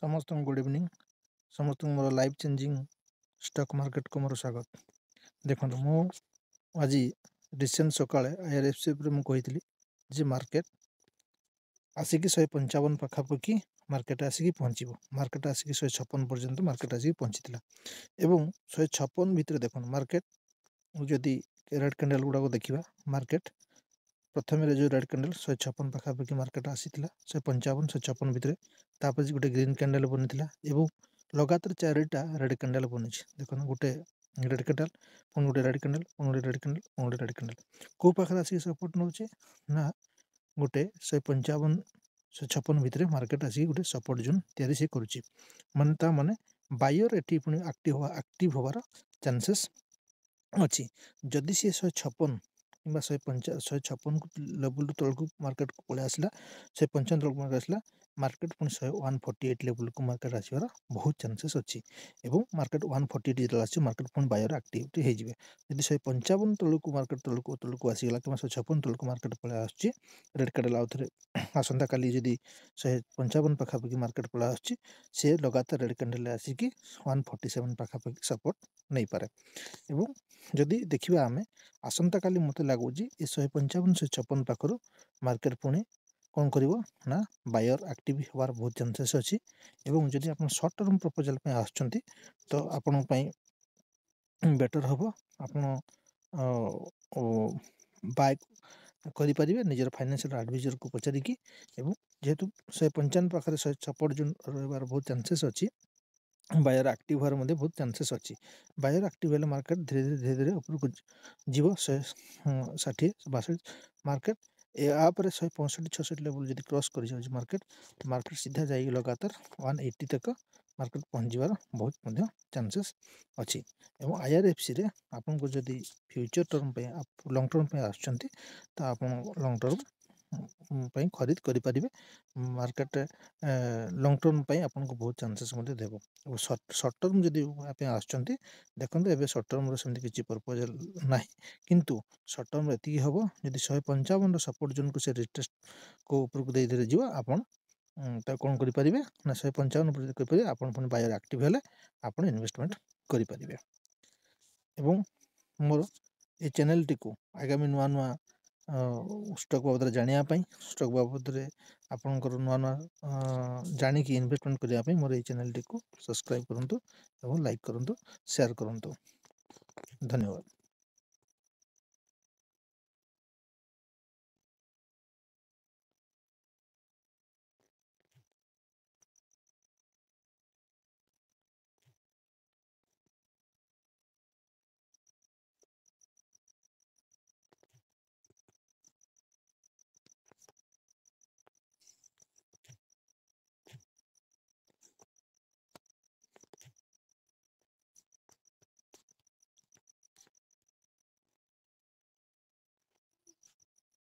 समस्त good evening समस्त more life changing stock market को मोर स्वागत। देखो मु आज रिसेंट सकाଳେ आईआरएफसी मुझे जे मार्केट आसिक 155 पाखापाखि मार्केट आसिक पहुँचो मार्केट आसिक 156 पर्यंत मार्केट आसिक पहुँची एवं 156 भितर देख मार्केट जदि रेड कैंडल गुड़ाक देखा मार्केट प्रथम जो रेड कैंडल 156 पाखापाखि मार्केट आसी 155 156 भितर तापर गोटे ग्रीन कैंडल बनी लगातार 4टा रेड कैंडल बनी देख गोटे रेड कैंडल पुणी गोटे रेड कैंडल पुणी गोटे रेड कैंडल पुणी गोटे रेड कैंडल कौ पाखे आसिक सपोर्ट नौ ना गोटे 155 156 भितर मार्केट आसिक गोटे सपोर्ट जोन तैयारी करुच्ची माने माने बायर एटी पुणी एक्टिव होवार चांसेस अच्छी जदि सी 156 कि 156 लेवल तौक मार्केट को पलि आसला 155 तौक मार्केट आसला मार्केट पुणी 148 लेवल को मार्केट आसबार बहुत चांसेस अच्छी एवं मार्केट 148 जो आस मार्केट पुणी बायर एक्टिविटी हो जब 155 तौक मार्केट तौक आसीगला कि 156 तौक मार्केट पलि आस रेड कैंडल आउ थे आसंता काली जदि 155 पाखापाखि मार्केट पलि आस लगातार रेड कैंडल आसिक 147 पाखापाखि सपोर्ट नहीं पारे एवं जदि देखा आम आसंता काली मत लगुच 155 156 पाखर मार्केट पुणी कौन कर ना बायर एक्टिव होवार बहुत चांसेस अच्छी एवं जदि आप शॉर्ट टर्म प्रपोजल आसुँच तो आपण बेटर हम बाय करें निजर फाइनेंशियल एडवाइजर को पचारिकी जेहेतु 155 पाखे सपोर्ट जो रही बहुत चांसेस अच्छी बायर एक्टिव होवार बहुत चांसेस अच्छी बायर एक्टिव है मार्केट धीरे धीरे ऊपर जीव 160 62 मार्केट यापर 165 66 लेवल जब क्रॉस कर मार्केट मार्केट सीधा जाइए लगातार 180 तक मार्केट पहुँच जावार बहुत चांसेस अच्छी एवं आईआरएफसी रे आपन को जदि फ्यूचर टर्म पे लॉन्ग टर्म पे आसुँच तो आप लॉन्ग टर्म खरीद करें मार्केट लॉन्ग टर्म आपको बहुत चांसेस देव शॉर्ट टर्म जदि आसुँच देखो ए शॉर्ट टर्म सेमती किसी प्रपोजल ना किंतु शॉर्ट टर्म एति हम जब 155 सपोर्ट जोन को रिटेस्ट को ऊपर को धीरे जी आप कौन करें ना 155 करें आप बायर एक्टिव हेले आप इन्वेस्टमेंट करें एवं मोर ये चैनल टी को आगामी नुआ नुआ स्टॉक बाबद जानापी स्टॉक बाबद आपंकर नुआ नुआ जानिकी इन्वेस्टमेंट करने मोर ये चैनल टी को सब्सक्राइब करूँ और लाइक करूँ शेयर करूँ धन्यवाद।